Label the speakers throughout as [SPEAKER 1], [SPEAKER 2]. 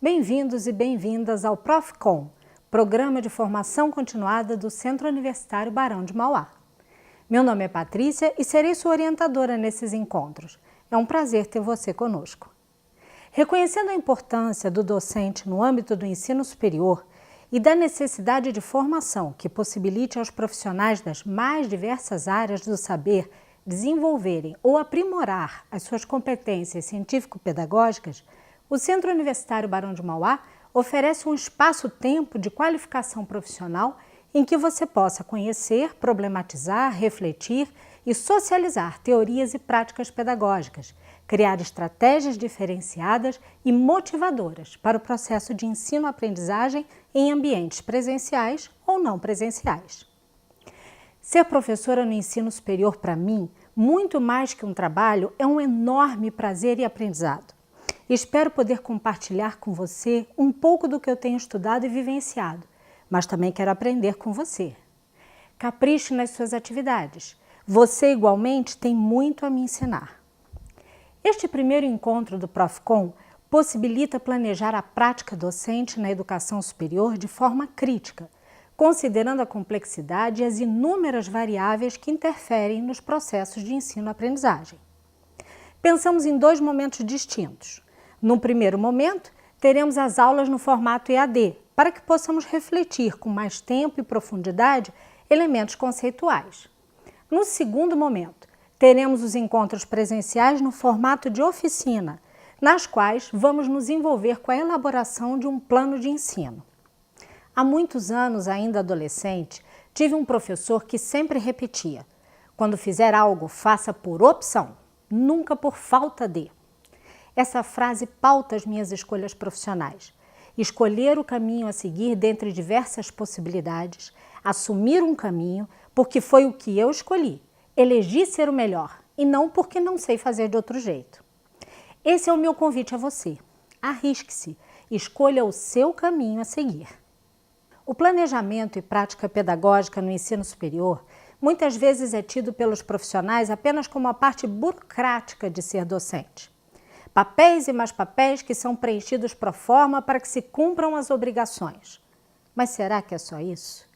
[SPEAKER 1] Bem-vindos e bem-vindas ao ProfCon, Programa de Formação Continuada do Centro Universitário Barão de Mauá. Meu nome é Patrícia e serei sua orientadora nesses encontros. É um prazer ter você conosco. Reconhecendo a importância do docente no âmbito do ensino superior e da necessidade de formação que possibilite aos profissionais das mais diversas áreas do saber desenvolverem ou aprimorar as suas competências científico-pedagógicas, o Centro Universitário Barão de Mauá oferece um espaço-tempo de qualificação profissional em que você possa conhecer, problematizar, refletir e socializar teorias e práticas pedagógicas, criar estratégias diferenciadas e motivadoras para o processo de ensino-aprendizagem em ambientes presenciais ou não presenciais. Ser professora no ensino superior, para mim, muito mais que um trabalho, é um enorme prazer e aprendizado. Espero poder compartilhar com você um pouco do que eu tenho estudado e vivenciado, mas também quero aprender com você. Capriche nas suas atividades. Você, igualmente, tem muito a me ensinar. Este primeiro encontro do ProfCon possibilita planejar a prática docente na educação superior de forma crítica, considerando a complexidade e as inúmeras variáveis que interferem nos processos de ensino-aprendizagem. Pensamos em dois momentos distintos. No primeiro momento, teremos as aulas no formato EAD, para que possamos refletir com mais tempo e profundidade elementos conceituais. No segundo momento, teremos os encontros presenciais no formato de oficina, nas quais vamos nos envolver com a elaboração de um plano de ensino. Há muitos anos, ainda adolescente, tive um professor que sempre repetia: quando fizer algo, faça por opção, nunca por falta de. Essa frase pauta as minhas escolhas profissionais. Escolher o caminho a seguir dentre diversas possibilidades, assumir um caminho porque foi o que eu escolhi, elegi ser o melhor e não porque não sei fazer de outro jeito. Esse é o meu convite a você. Arrisque-se, escolha o seu caminho a seguir. O planejamento e prática pedagógica no ensino superior muitas vezes é tido pelos profissionais apenas como a parte burocrática de ser docente. Papéis e mais papéis que são preenchidos pro forma para que se cumpram as obrigações. Mas será que é só isso?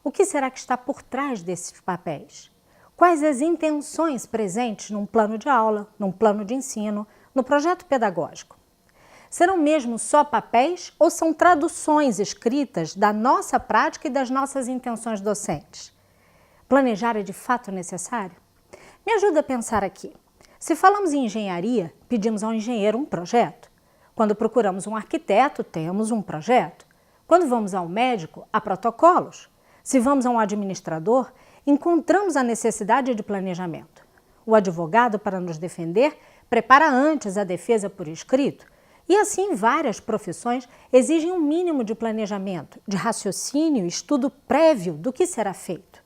[SPEAKER 1] O que será que está por trás desses papéis? Quais as intenções presentes num plano de aula, num plano de ensino, no projeto pedagógico? Serão mesmo só papéis ou são traduções escritas da nossa prática e das nossas intenções docentes? Planejar é de fato necessário? Me ajuda a pensar aqui. Se falamos em engenharia, pedimos ao engenheiro um projeto. Quando procuramos um arquiteto, temos um projeto. Quando vamos ao médico, há protocolos. Se vamos a um administrador, encontramos a necessidade de planejamento. O advogado, para nos defender, prepara antes a defesa por escrito. E assim, várias profissões exigem um mínimo de planejamento, de raciocínio e estudo prévio do que será feito.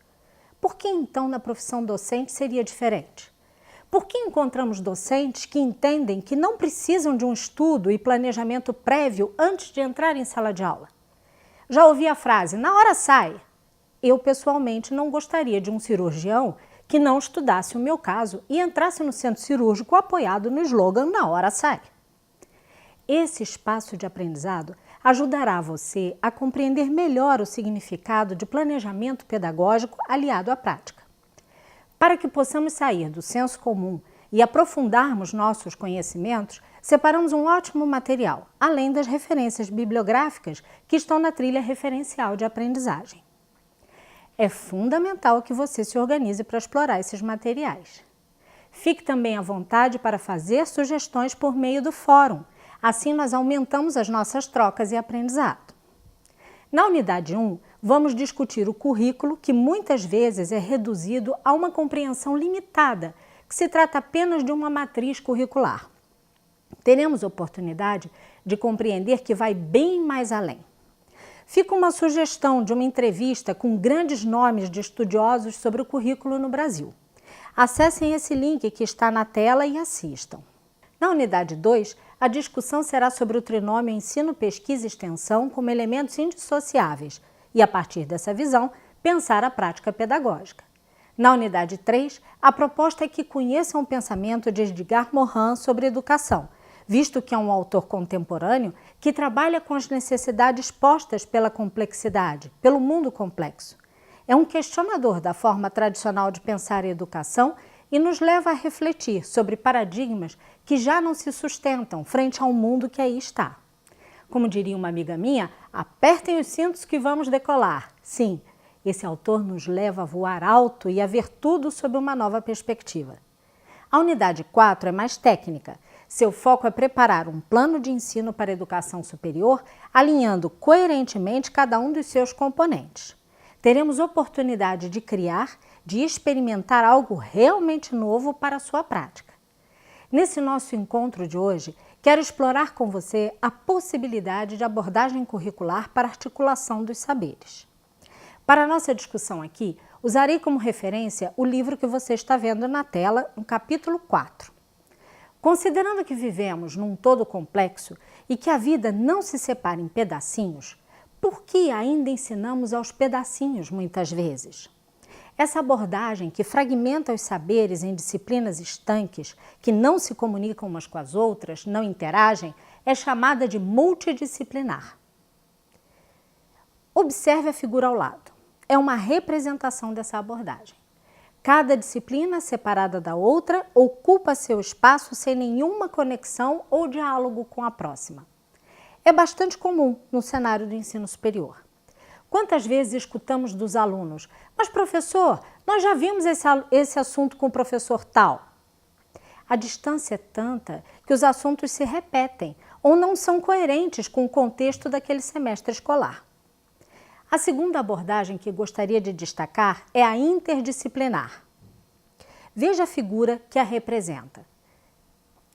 [SPEAKER 1] Por que então na profissão docente seria diferente? Por que encontramos docentes que entendem que não precisam de um estudo e planejamento prévio antes de entrar em sala de aula? Já ouvi a frase, na hora sai. Eu, pessoalmente, não gostaria de um cirurgião que não estudasse o meu caso e entrasse no centro cirúrgico apoiado no slogan na hora sai. Esse espaço de aprendizado ajudará você a compreender melhor o significado de planejamento pedagógico aliado à prática. Para que possamos sair do senso comum e aprofundarmos nossos conhecimentos, separamos um ótimo material, além das referências bibliográficas que estão na trilha referencial de aprendizagem. É fundamental que você se organize para explorar esses materiais. Fique também à vontade para fazer sugestões por meio do fórum. Assim, nós aumentamos as nossas trocas e aprendizado. Na unidade 1, vamos discutir o currículo, que muitas vezes é reduzido a uma compreensão limitada, que se trata apenas de uma matriz curricular. Teremos oportunidade de compreender que vai bem mais além. Fica uma sugestão de uma entrevista com grandes nomes de estudiosos sobre o currículo no Brasil. Acessem esse link que está na tela e assistam. Na unidade 2, a discussão será sobre o trinômio ensino, pesquisa e extensão como elementos indissociáveis e, a partir dessa visão, pensar a prática pedagógica. Na unidade 3, a proposta é que conheçam o pensamento de Edgar Morin sobre educação, visto que é um autor contemporâneo que trabalha com as necessidades postas pela complexidade, pelo mundo complexo. É um questionador da forma tradicional de pensar a educação e nos leva a refletir sobre paradigmas que já não se sustentam frente ao mundo que aí está. Como diria uma amiga minha, apertem os cintos que vamos decolar. Sim, esse autor nos leva a voar alto e a ver tudo sob uma nova perspectiva. A unidade 4 é mais técnica. Seu foco é preparar um plano de ensino para a educação superior, alinhando coerentemente cada um dos seus componentes. Teremos oportunidade de criar, de experimentar algo realmente novo para a sua prática. Nesse nosso encontro de hoje, quero explorar com você a possibilidade de abordagem curricular para articulação dos saberes. Para a nossa discussão aqui, usarei como referência o livro que você está vendo na tela, no capítulo 4. Considerando que vivemos num todo complexo e que a vida não se separa em pedacinhos, por que ainda ensinamos aos pedacinhos muitas vezes? Essa abordagem que fragmenta os saberes em disciplinas estanques, que não se comunicam umas com as outras, não interagem, é chamada de multidisciplinar. Observe a figura ao lado. É uma representação dessa abordagem. Cada disciplina, separada da outra, ocupa seu espaço sem nenhuma conexão ou diálogo com a próxima. É bastante comum no cenário do ensino superior. Quantas vezes escutamos dos alunos: mas professor, nós já vimos esse assunto com o professor tal. A distância é tanta que os assuntos se repetem ou não são coerentes com o contexto daquele semestre escolar. A segunda abordagem que gostaria de destacar é a interdisciplinar. Veja a figura que a representa.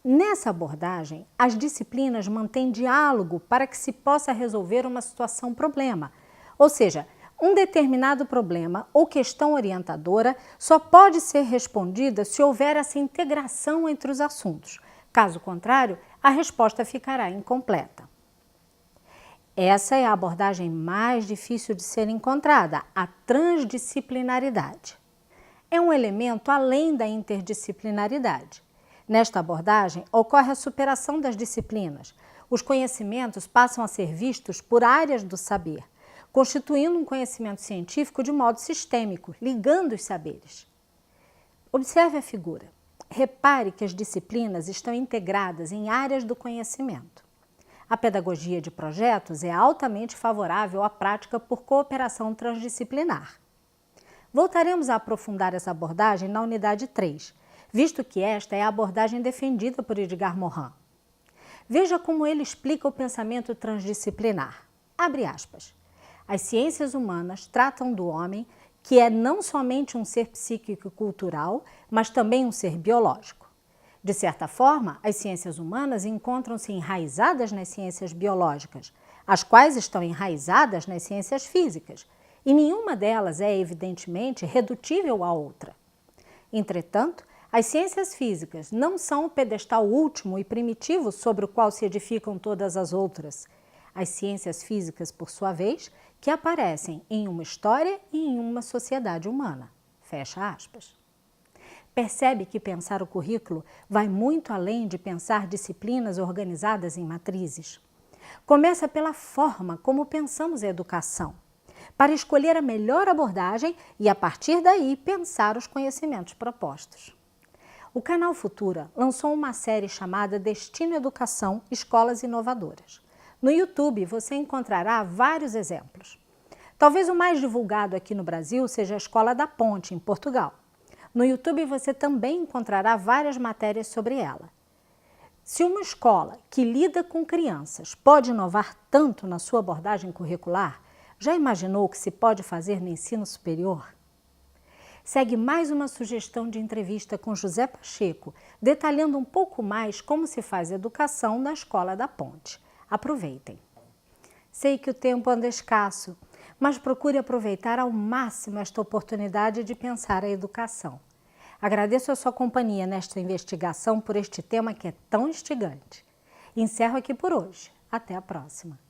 [SPEAKER 1] Nessa abordagem, as disciplinas mantêm diálogo para que se possa resolver uma situação-problema, ou seja, um determinado problema ou questão orientadora só pode ser respondida se houver essa integração entre os assuntos. Caso contrário, a resposta ficará incompleta. Essa é a abordagem mais difícil de ser encontrada, a transdisciplinaridade. É um elemento além da interdisciplinaridade. Nesta abordagem, ocorre a superação das disciplinas. Os conhecimentos passam a ser vistos por áreas do saber, constituindo um conhecimento científico de modo sistêmico, ligando os saberes. Observe a figura. Repare que as disciplinas estão integradas em áreas do conhecimento. A pedagogia de projetos é altamente favorável à prática por cooperação transdisciplinar. Voltaremos a aprofundar essa abordagem na unidade 3, visto que esta é a abordagem defendida por Edgar Morin. Veja como ele explica o pensamento transdisciplinar. Abre aspas. As ciências humanas tratam do homem, que é não somente um ser psíquico e cultural, mas também um ser biológico. De certa forma, as ciências humanas encontram-se enraizadas nas ciências biológicas, as quais estão enraizadas nas ciências físicas, e nenhuma delas é, evidentemente, redutível à outra. Entretanto, as ciências físicas não são o pedestal último e primitivo sobre o qual se edificam todas as outras. As ciências físicas, por sua vez, que aparecem em uma história e em uma sociedade humana. Fecha aspas. Percebe que pensar o currículo vai muito além de pensar disciplinas organizadas em matrizes. Começa pela forma como pensamos a educação, para escolher a melhor abordagem e, a partir daí, pensar os conhecimentos propostos. O canal Futura lançou uma série chamada Destino Educação – Escolas Inovadoras. No YouTube você encontrará vários exemplos. Talvez o mais divulgado aqui no Brasil seja a Escola da Ponte, em Portugal. No YouTube você também encontrará várias matérias sobre ela. Se uma escola que lida com crianças pode inovar tanto na sua abordagem curricular, já imaginou o que se pode fazer no ensino superior? Segue mais uma sugestão de entrevista com José Pacheco, detalhando um pouco mais como se faz educação na Escola da Ponte. Aproveitem! Sei que o tempo anda escasso, mas procure aproveitar ao máximo esta oportunidade de pensar a educação. Agradeço a sua companhia nesta investigação por este tema que é tão instigante. Encerro aqui por hoje. Até a próxima!